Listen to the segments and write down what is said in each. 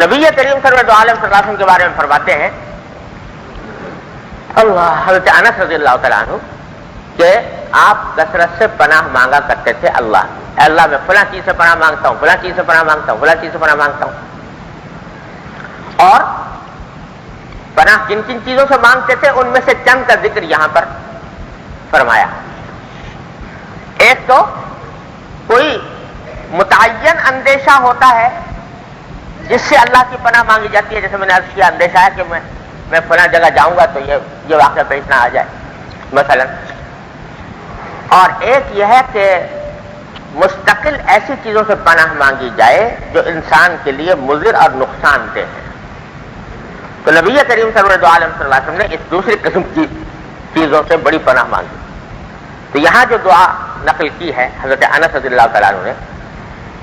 نبی کریم صلی اللہ علیہ وسلم کے بارے میں فرماتے ہیں حضرت انس رضی اللہ تعالیٰ عنہ کہ آپ کثرت سے پناہ مانگا کرتے تھے اے اللہ میں فلاں چیز سے پناہ مانگتا ہوں، فلاں چیز سے پناہ مانگتا ہوں، فلاں چیز سے پناہ مانگتا ہوں. اور پناہ جن کن چیزوں سے مانگتے تھے ان میں سے چند کا ذکر یہاں پر فرمایا. ایک تو کوئی متعین اندیشہ ہوتا ہے جس سے اللہ کی پناہ مانگی جاتی ہے، جیسے میں نے عرض کیا اندیشہ ہے کہ میں فلاں جگہ جاؤں گا تو یہ واقعہ پیش نہ آ جائے مثلا. اور ایک یہ ہے کہ مستقل ایسی چیزوں سے پناہ مانگی جائے جو انسان کے لیے مضر اور نقصان دہ ہے. تو نبی کریم صلی اللہ علیہ وسلم نے اس دوسری قسم کی چیزوں سے بڑی پناہ مانگی. تو یہاں جو دعا نقل کی ہے حضرت انس رضی اللہ تعالیٰ عنہ نے،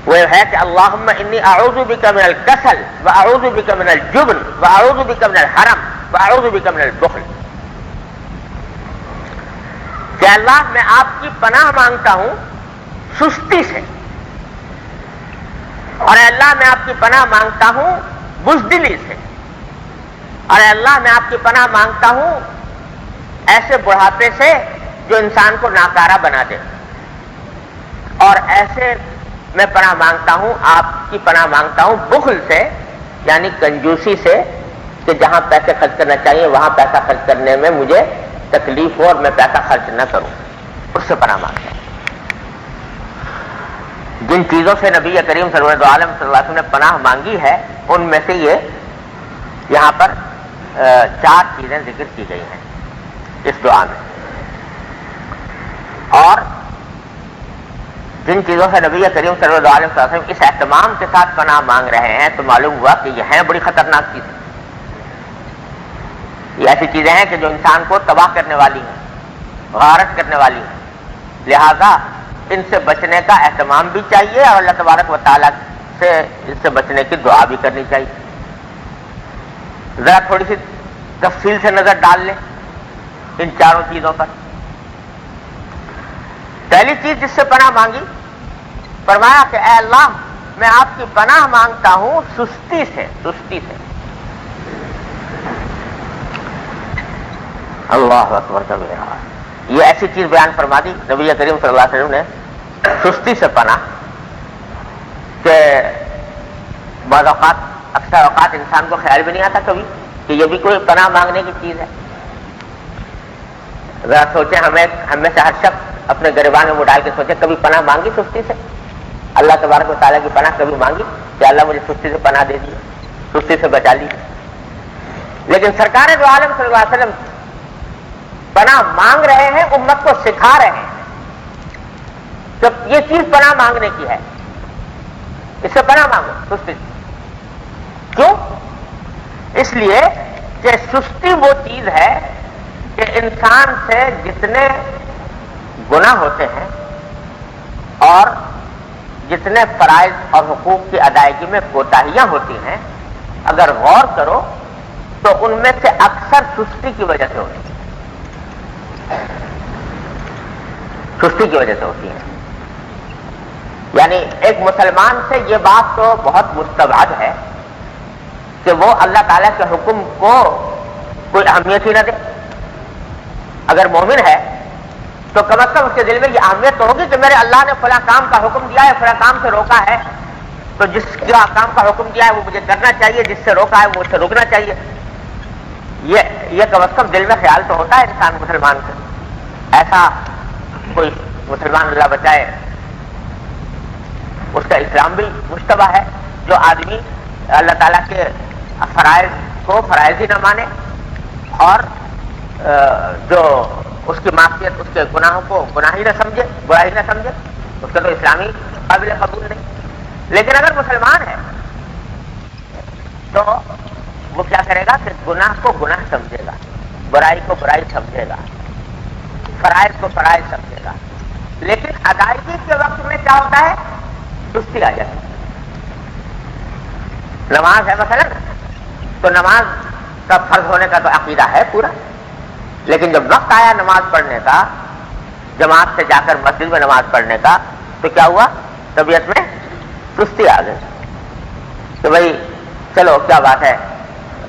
وہ ہے کہ اللہم انی اعوذ بک من الکسل واعوذ بک من الجبن واعوذ بک من الحرم واعوذ بک من البخل. کہ اللہ میں آپ کی پناہ مانگتا ہوں سستی سے، اور اے اللہ میں آپ کی پناہ مانگتا ہوں بزدلی سے، اور اے اللہ میں آپ کی پناہ مانگتا ہوں ایسے بڑھاپے سے جو انسان کو ناکارہ بنا دے، اور ایسے میں پناہ مانگتا ہوں، آپ کی پناہ مانگتا ہوں بخل سے، یعنی کنجوسی سے، کہ جہاں پیسے خرچ کرنا چاہیے وہاں پیسہ خرچ کرنے میں مجھے تکلیف ہو اور میں پیسہ خرچ نہ کروں، اس سے پناہ مانگتا ہوں. جن چیزوں سے نبی کریم صلی اللہ علیہ وسلم نے پناہ مانگی ہے ان میں سے یہ یہاں پر 4 چیزیں ذکر کی گئی ہیں اس دعا میں. اور جن چیزوں سے نبی کریم صلی اللہ علیہ وسلم اس اہتمام کے ساتھ پناہ مانگ رہے ہیں تو معلوم ہوا کہ یہ ہیں بڑی خطرناک چیزیں. یہ ایسی چیزیں ہیں کہ جو انسان کو تباہ کرنے والی ہیں، غارت کرنے والی ہیں. لہذا ان سے بچنے کا اہتمام بھی چاہیے اور اللہ تبارک و تعالیٰ سے اس سے بچنے کی دعا بھی کرنی چاہیے. ذرا تھوڑی سی تفصیل سے نظر ڈال لیں ان 4 چیزوں پر. پہلی چیز جس سے پناہ مانگی، فرمایا کہ اے اللہ میں آپ کی پناہ مانگتا ہوں سستی سے. اللہ اکبر کبیرہ. یہ ایسی چیز بیان فرما دی نبی کریم صلی اللہ علیہ وسلم نے، سستی سے پناہ، کہ بعض اوقات اکثر اوقات انسان کو خیال بھی نہیں آتا کبھی کہ یہ بھی کوئی پناہ مانگنے کی چیز ہے. ذرا سوچیں، ہم میں سے ہر شخص اپنے گریبان میں منہ ڈال کے سوچے کبھی پناہ مانگی سستی سے؟ اللہ تبارک و تعالیٰ کی پناہ کبھی مانگی کہ اللہ مجھے سستی سے پناہ دے دیے، سستی سے بچا لی؟ لیکن سرکار دو عالم صلی اللہ علیہ وسلم پناہ مانگ رہے ہیں، امت کو سکھا رہے ہیں کہ یہ چیز پناہ مانگنے کی ہے، اس سے پناہ مانگو سستی سے. کیوں؟ اس لیے کہ سستی وہ چیز ہے کہ انسان سے جتنے گناہ ہوتے ہیں اور جتنے فرائض اور حقوق کی ادائیگی میں کوتاہیاں ہوتی ہیں، اگر غور کرو تو ان میں سے اکثر سستی کی وجہ سے ہوتی ہیں. سستی کی وجہ سے ہوتی ہیں. یعنی ایک مسلمان سے یہ بات تو بہت مستبعد ہے کہ وہ اللہ تعالیٰ کے حکم کو کوئی اہمیت ہی نہ دے. اگر مومن ہے تو کم از کم اس کے دل میں یہ اہمیت تو ہوگی کہ میرے اللہ نے فلاں کام کا حکم دیا ہے، فلاں کام سے روکا ہے، تو جس کام کا حکم دیا ہے وہ مجھے کرنا چاہیے، جس سے روکا ہے وہ اس سے رکنا چاہیے. یہ کم از کم دل میں خیال تو ہوتا ہے انسان مسلمان سے. ایسا کوئی مسلمان اللہ بچائے اس کا اسلام بھی مشتبہ ہے، جو آدمی اللہ تعالیٰ کے فرائض کو فرائض ہی نہ مانے اور جو اس کی معصیت، اس کے گناہوں کو گناہ ہی نہ سمجھے، برائی نہ سمجھے، اس کا تو اسلامی قابل قبول نہیں. لیکن اگر مسلمان ہے تو وہ کیا کرے گا کہ گناہ کو گناہ سمجھے گا، برائی کو برائی سمجھے گا، فرائض کو فرائض سمجھے گا. لیکن ادائیگی کے وقت میں کیا ہوتا ہے؟ سستی آ جاتی ہے. نماز ہے مثلا تو نماز کا فرض ہونے کا تو عقیدہ ہے پورا، لیکن جب وقت آیا نماز پڑھنے کا، جماعت سے جا کر مسجد میں نماز پڑھنے کا، تو کیا ہوا؟ طبیعت میں سستی آ گئی کہ بھائی چلو کیا بات ہے،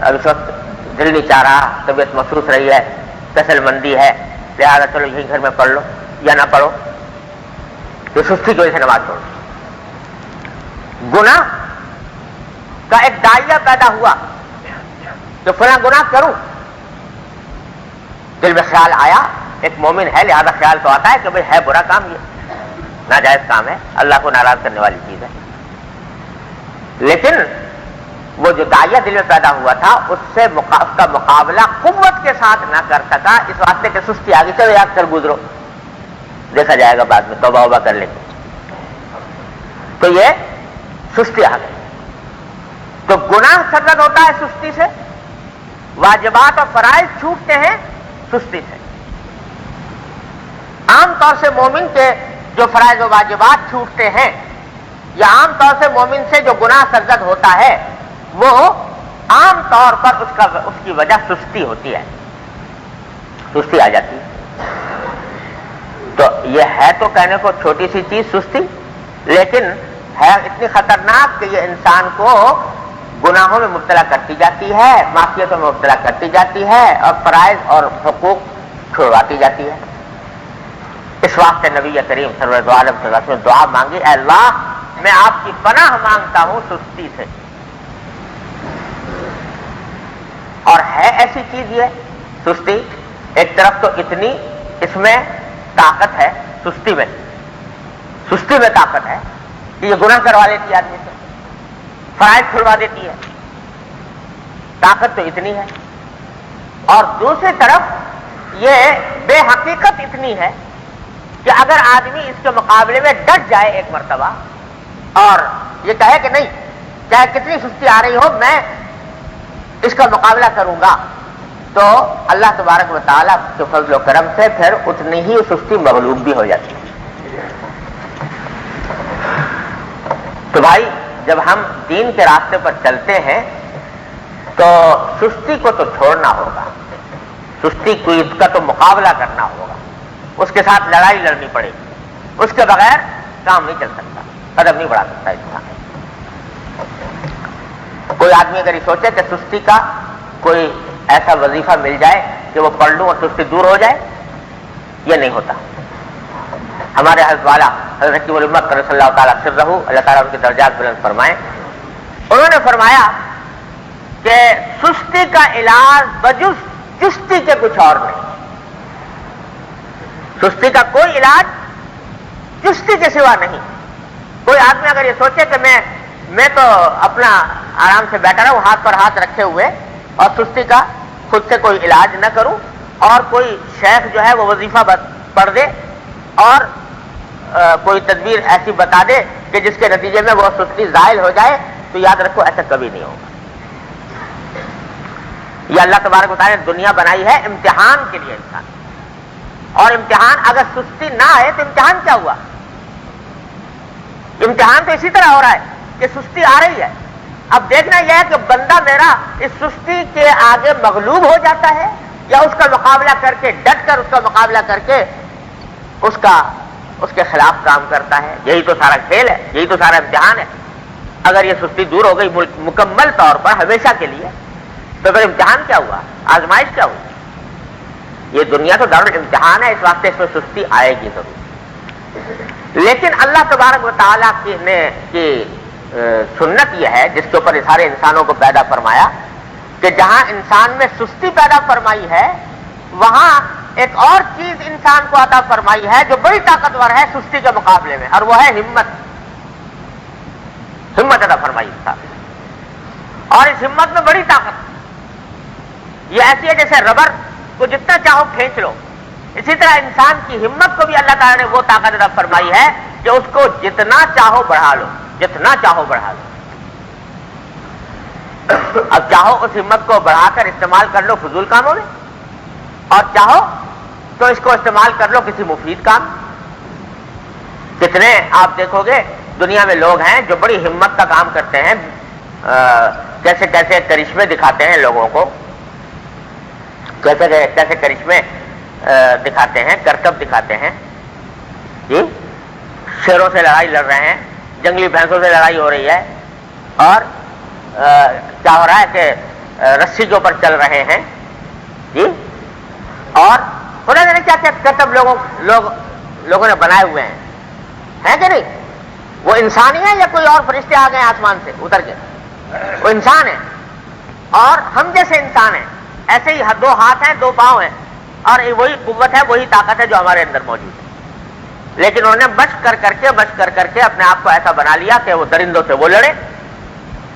اب اس وقت دل نہیں چاہ رہا، طبیعت محسوس رہی ہے، کسل مندی ہے، لہٰذا چلو یہیں گھر میں پڑھ لو یا نہ پڑھو، تو سستی کی وجہ سے نماز چھوڑ. گناہ کا ایک داعیہ پیدا ہوا کہ فلاں گناہ کروں، دل میں خیال آیا، ایک مومن ہے لہذا خیال تو آتا ہے کہ بھئی ہے برا کام، یہ ناجائز کام ہے، اللہ کو ناراض کرنے والی چیز ہے. لیکن وہ جو داعیہ دل میں پیدا ہوا تھا اس سے اس کا مقابلہ قوت کے ساتھ نہ کر سکا، اس واسطے کہ سستی آ گئی، چلو یاد کر گزرو، دیکھا جائے گا بعد میں، توبہ وبہ کر لیں گے. تو یہ سستی آ گئی. تو گناہ سرزد ہوتا ہے سستی سے، واجبات اور فرائض چھوٹتے ہیں سستی سے. عام طور سے مومن کے جو فرائض و واجبات چھوٹتے ہیں، یا عام طور سے مومن سے جو گناہ سرزد ہوتا ہے، وہ عام طور پر اس کی وجہ سستی ہوتی ہے، سستی آ جاتی ہے. تو یہ ہے تو کہنے کو چھوٹی سی چیز سستی، لیکن ہے اتنی خطرناک کہ یہ انسان کو گناہوں میں مبتلا کرتی جاتی ہے، معصیتوں میں مبتلا کرتی جاتی ہے، اور فرائض اور حقوق چھڑواتی جاتی ہے. اس واسطے نبی کریم صلی اللہ علیہ وسلم نے دعا مانگی، اے اللہ میں آپ کی پناہ مانگتا ہوں سستی سے. اور ہے ایسی چیز یہ سستی، ایک طرف تو اتنی اس میں طاقت ہے، سستی میں طاقت ہے کہ یہ گناہ کروا لیتی ہے آدمی سے، فرائض چھڑوا دیتی ہے، طاقت تو اتنی ہے. اور دوسری طرف یہ بے حقیقت اتنی ہے کہ اگر آدمی اس کے مقابلے میں ڈٹ جائے ایک مرتبہ اور یہ کہے کہ نہیں، چاہے کتنی سستی آ رہی ہو میں اس کا مقابلہ کروں گا، تو اللہ تبارک و تعالیٰ کے فضل و کرم سے پھر اتنی ہی سستی مغلوب بھی ہو جاتی ہے. تو بھائی جب ہم دین کے راستے پر چلتے ہیں تو سستی کو تو چھوڑنا ہوگا، سستی کا تو مقابلہ کرنا ہوگا، اس کے ساتھ لڑائی لڑنی پڑے گی، اس کے بغیر کام نہیں چل سکتا، قدم نہیں بڑھا سکتا انسان. کوئی آدمی اگر یہ سوچے کہ سستی کا کوئی ایسا وظیفہ مل جائے کہ وہ پڑھ لوں اور سستی دور ہو جائے، یہ نہیں ہوتا. ہمارے حضرت والا حضرت حکیم الامت صلی اللہ تعالیٰ سرہ، اللہ تعالیٰ ان کے درجات بلند فرمائے، انہوں نے فرمایا کہ سستی کا علاج بجز چستی کے کچھ اور نہیں. سستی کا کوئی علاج چستی کے سوا نہیں. کوئی آدمی اگر یہ سوچے کہ میں تو اپنا آرام سے بیٹھا رہوں ہاتھ پر ہاتھ رکھے ہوئے اور سستی کا خود سے کوئی علاج نہ کروں، اور کوئی شیخ جو ہے وہ وظیفہ پڑھ دے اور کوئی تدبیر ایسی بتا دے کہ جس کے نتیجے میں وہ سستی زائل ہو جائے، تو یاد رکھو ایسا کبھی نہیں ہوگا. یہ اللہ تبارک و تعالیٰ نے دنیا بنائی ہے امتحان کے لیے انسان، اور امتحان اگر سستی نہ آئے تو امتحان کیا ہوا؟ امتحان تو اسی طرح ہو رہا ہے کہ سستی آ رہی ہے. اب دیکھنا یہ ہے کہ بندہ میرا اس سستی کے آگے مغلوب ہو جاتا ہے یا اس کا مقابلہ کر کے ڈٹ کر اس کا مقابلہ کر کے اس کے خلاف کام کرتا ہے. یہی تو سارا کھیل ہے، یہی تو سارا امتحان ہے. اگر یہ سستی دور ہو گئی مکمل طور پر ہمیشہ کے لیے، تو پھر امتحان کیا ہوا؟ آزمائش کیا ہوئی؟ یہ دنیا تو دارالامتحان ہے، اس واسطے اس میں سستی آئے گی ضرور. لیکن اللہ تبارک و تعالیٰ کی سنت یہ ہے جس کے اوپر سارے انسانوں کو پیدا فرمایا کہ جہاں انسان میں سستی پیدا فرمائی ہے وہاں ایک اور چیز انسان کو عطا فرمائی ہے جو بڑی طاقتور ہے سستی کے مقابلے میں، اور وہ ہے ہمت. ہمت عطا فرمائی انسان، اور اس ہمت میں بڑی طاقت. یہ ایسی ہے جیسے ربر کو جتنا چاہو کھینچ لو، اسی طرح انسان کی ہمت کو بھی اللہ تعالیٰ نے وہ طاقت عطا فرمائی ہے کہ اس کو جتنا چاہو بڑھا لو، جتنا چاہو بڑھا لو. اب چاہو اس ہمت کو بڑھا کر استعمال کر لو فضول کاموں میں، اور چاہو تو اس کو استعمال کر لو کسی مفید کام. کتنے آپ دیکھو گے دنیا میں لوگ ہیں جو بڑی ہمت کا کام کرتے ہیں، کیسے کیسے کرشمے دکھاتے ہیں لوگوں کو، کیسے کیسے کرشمے دکھاتے ہیں، کرتب دکھاتے ہیں. جی شیروں سے لڑائی لڑ رہے ہیں، جنگلی بھینسوں سے لڑائی ہو رہی ہے، اور کیا ہو رہا ہے کہ رسی کے اوپر چل رہے ہیں جی، اور خدا جانے کیا کیا کرتب لوگوں نے بنائے ہوئے ہیں کہ نہیں؟ وہ انسانی ہے یا کوئی اور فرشتے آ گئے آسمان سے اتر کے؟ وہ انسان ہے اور ہم جیسے انسان ہیں، ایسے ہی 2 ہاتھ ہیں 2 پاؤں ہیں، اور وہی قوت ہے وہی طاقت ہے جو ہمارے اندر موجود ہے، لیکن انہوں نے مشق کر کے اپنے آپ کو ایسا بنا لیا کہ وہ درندوں سے وہ لڑے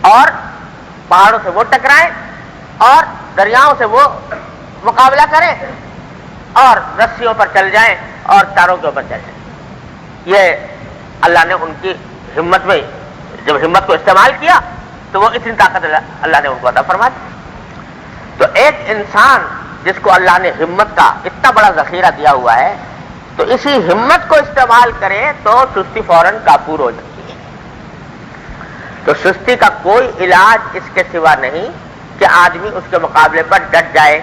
اور پہاڑوں سے وہ ٹکرائیں اور دریاؤں سے وہ مقابلہ کریں اور رسیوں پر چل جائیں اور تاروں کے اوپر چل جائیں۔ یہ اللہ نے ان کی ہمت میں، جب ہمت کو استعمال کیا تو وہ اتنی طاقت اللہ نے ان کو عطا فرما دی۔ تو ایک انسان جس کو اللہ نے ہمت کا اتنا بڑا ذخیرہ دیا ہوا ہے، تو اسی ہمت کو استعمال کرے تو سستی فوراً کافور ہو جاتی ہے۔ تو سستی کا کوئی علاج اس کے سوا نہیں کہ آدمی اس کے مقابلے پر ڈٹ جائے،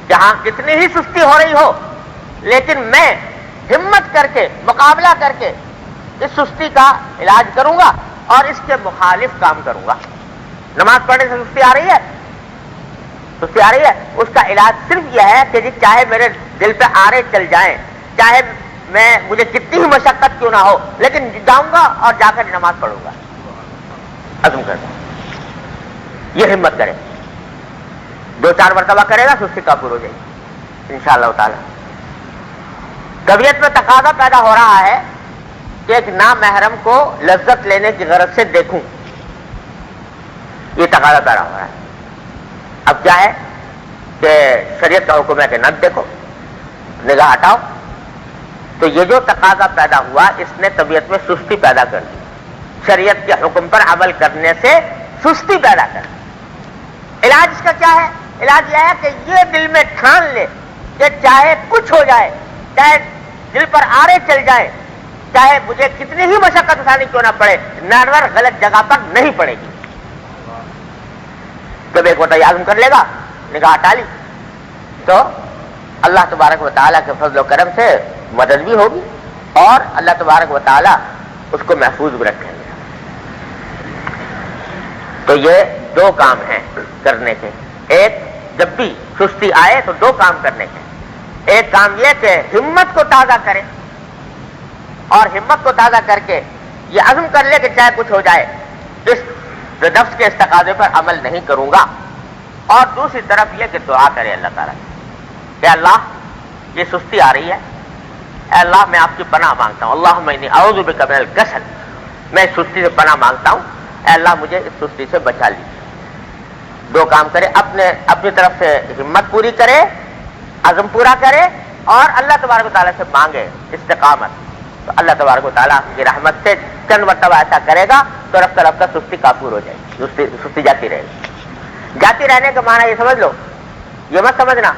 جہاں کتنی ہی سستی ہو رہی ہو، لیکن میں ہمت کر کے مقابلہ کر کے اس سستی کا علاج کروں گا اور اس کے مخالف کام کروں گا۔ نماز پڑھنے سے سستی آ رہی ہے، اس کا علاج صرف یہ ہے کہ جی چاہے میرے دل پہ آرے چل جائیں، چاہے مجھے کتنی ہی مشقت کیوں نہ ہو، لیکن جاؤں گا اور جا کر نماز پڑھوں گا، عزم کر دیں۔ یہ ہمت کرے، 2-4 مرتبہ کرے گا سستی کافور ہو جائے گی انشاءاللہ تعالی۔ طبیعت میں تقاضا پیدا ہو رہا ہے کہ ایک نامحرم کو لذت لینے کی غرض سے دیکھوں، یہ تقاضا پیدا ہو رہا ہے۔ اب کیا ہے کہ شریعت کا حکم ہے کہ نہ دیکھو، نگاہ ہٹاؤ، تو یہ جو تقاضا پیدا ہوا اس نے طبیعت میں سستی پیدا کر دی، شریعت کے حکم پر عمل کرنے سے سستی پیدا کر دی۔ علاج اس کا کیا ہے؟ علاج یہ ہے کہ یہ دل میں ٹھان لے کہ چاہے کچھ ہو جائے، چاہے دل پر آرے چل جائے، چاہے مجھے کتنی ہی مشقت اٹھانی کیوں نہ پڑے، نظر غلط جگہ پر نہیں پڑے گی۔ جب ایک وقت عزم کر لے گا، نگاہ ہٹا لی، تو اللہ تبارک و تعالیٰ کے فضل و کرم سے مدد بھی ہوگی اور اللہ تبارک و تعالیٰ اس کو محفوظ بھی رکھیں گے۔ تو یہ 2 کام ہیں کرنے کے۔ ایک، جب بھی سستی آئے تو 2 کام کرنے کے۔ ایک کام یہ کہ ہمت کو تازہ کرے، اور ہمت کو تازہ کر کے یہ عزم کر لے کہ چاہے کچھ ہو جائے اس نفس کے اس تقاضے پر عمل نہیں کروں گا۔ اور دوسری طرف یہ کہ دعا کرے اللہ تعالیٰ کہ اللہ یہ سستی آ رہی ہے، اے اللہ میں آپ کی پناہ مانگتا ہوں، اللہم انی اعوذ بک من الکسل، میں اس سستی سے پناہ مانگتا ہوں، اے اللہ مجھے اس سستی سے بچا لیجیے۔ 2 کام کرے، اپنی طرف سے ہمت پوری کرے، عزم پورا کرے، اور اللہ تبارک و تعالیٰ سے مانگے استقامت، تو اللہ تبارک و تعالیٰ کی رحمت سے چند مرتبہ ایسا کرے گا تو رفتہ رفتہ سستی کافور ہو جائے گی، سستی جاتی رہے گی۔ جاتی رہنے کا معنی یہ سمجھ لو، یہ مت سمجھنا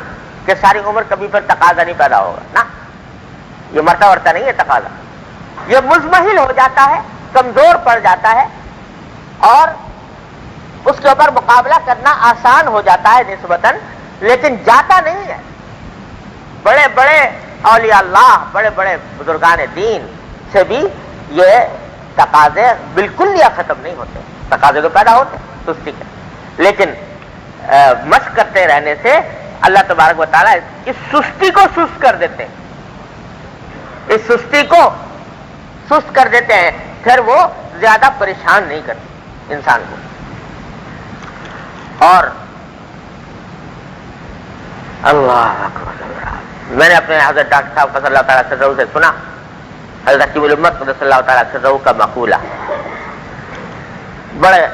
کہ ساری عمر کبھی پر تقاضا نہیں پیدا ہوگا، نا، یہ مرتا ورتا نہیں ہے تقاضا، یہ مزمحل ہو جاتا ہے، کمزور پڑ جاتا ہے، اور اس کے اوپر مقابلہ کرنا آسان ہو جاتا ہے نسبتاً، لیکن جاتا نہیں ہے۔ بڑے بڑے اولیاء اللہ، بڑے بڑے بزرگان دین سے بھی یہ تقاضے بالکل یا ختم نہیں ہوتے، تقاضے تو پیدا ہوتے سستی کے، لیکن مشق کرتے رہنے سے اللہ تبارک و تعالیٰ اس سستی کو سست کر دیتے ہیں، اس سستی کو سست کر دیتے ہیں، پھر وہ زیادہ پریشان نہیں کرتی انسان کو۔ اور اللہ اکبر، میں نے اپنے حضرت ڈاکٹر صاحب صلی اللہ تعالیٰ سرہ سے سنا، حضرت حکیم الامت قدس اللہ تعالیٰ سرہ کا مقولہ، بڑے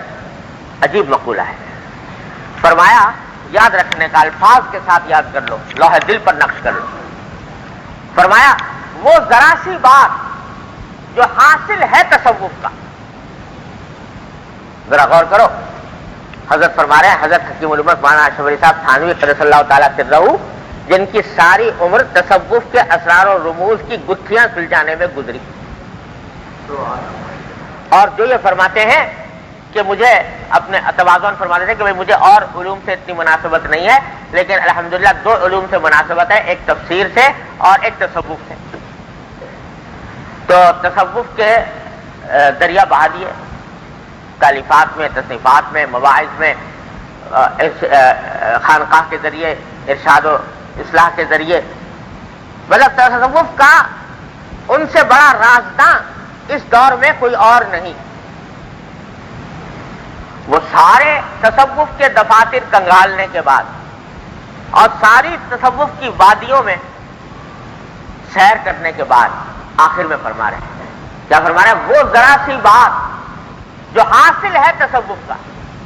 عجیب مقولہ ہے۔ فرمایا یاد رکھنے کا، الفاظ کے ساتھ یاد کر لو، لوح دل پر نقش کر لو۔ فرمایا وہ ذرا سی بات جو حاصل ہے تصوف کا، ذرا غور کرو، حضرت فرما رہے ہیں، حضرت حکیم الامت مولانا اشرف علی صاحب تھانوی قدس اللہ تعالیٰ سرہ، جن کی ساری عمر تصوف کے اسرار و رموز کی گتھیاں سلجھانے میں گزری، اور جو یہ فرماتے ہیں کہ مجھے اپنے تواضع فرماتے تھے کہ مجھے اور علوم سے اتنی مناسبت نہیں ہے، لیکن الحمدللہ 2 علوم سے مناسبت ہے، ایک تفسیر سے اور ایک تصوف سے۔ تو تصوف کے دریا بہا دیے، تالیفات میں، تصنیفات میں، مواعظ میں، خانقاہ کے ذریعے، ارشاد و اصلاح کے ذریعے، مطلب تصوف کا ان سے بڑا رازداں اس دور میں کوئی اور نہیں. وہ سارے تصوف کے دفاتر کنگالنے کے بعد اور ساری تصوف کی وادیوں میں سیر کرنے کے بعد آخر میں فرما رہے ہیں، کیا فرما رہے ہیں؟ وہ ذرا سی بات جو حاصل ہے تصوف کا،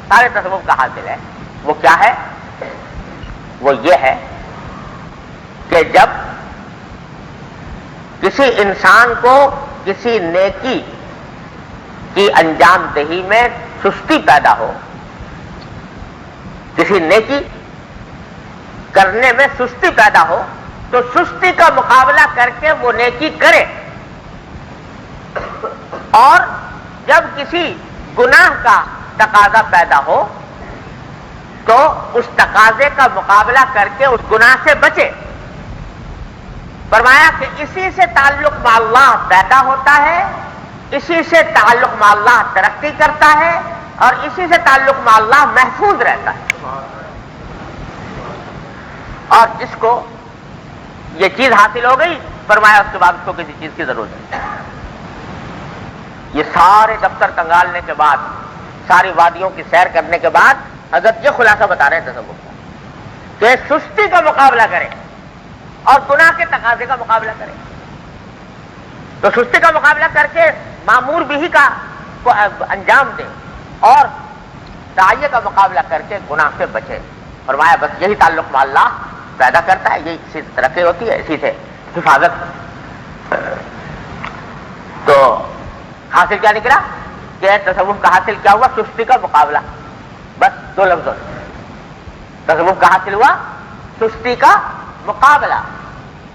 سارے تصوف کا حاصل ہے، وہ کیا ہے؟ وہ یہ ہے کہ جب کسی انسان کو کسی نیکی کی انجام دہی میں سستی پیدا ہو، کسی نیکی کرنے میں سستی پیدا ہو، تو سستی کا مقابلہ کر کے وہ نیکی کرے، اور جب کسی گناہ کا تقاضا پیدا ہو تو اس تقاضے کا مقابلہ کر کے اس گناہ سے بچے. فرمایا کہ اسی سے تعلق مع اللہ پیدا ہوتا ہے، اسی سے تعلق مع اللہ ترقی کرتا ہے، اور اسی سے تعلق مع اللہ محفوظ رہتا ہے. اور جس کو یہ چیز حاصل ہو گئی، فرمایا اس کے بعد اس کو کسی چیز کی ضرورت نہیں. یہ سارے دفتر کنگالنے کے بعد، ساری وادیوں کی سیر کرنے کے بعد حضرت یہ خلاصہ بتا رہے ہیں تصوف کا، کہ سستی کا مقابلہ کرے اور گناہ کے تقاضے کا مقابلہ کرے. تو سستی کا مقابلہ کر کے معمور بھی کا کو انجام دے، اور داعیے کا مقابلہ کر کے گناہ سے بچے. فرمایا بس یہی تعلق مع اللہ پیدا کرتا ہے، یہی اسی سے ترقی ہوتی ہے، اسی سے حفاظت. تو حاصل کیا نکلا کہ تصوف کا حاصل کیا ہوا؟ سستی کا مقابلہ. بس دو لفظوں، تصوف کا حاصل ہوا سستی کا مقابلہ.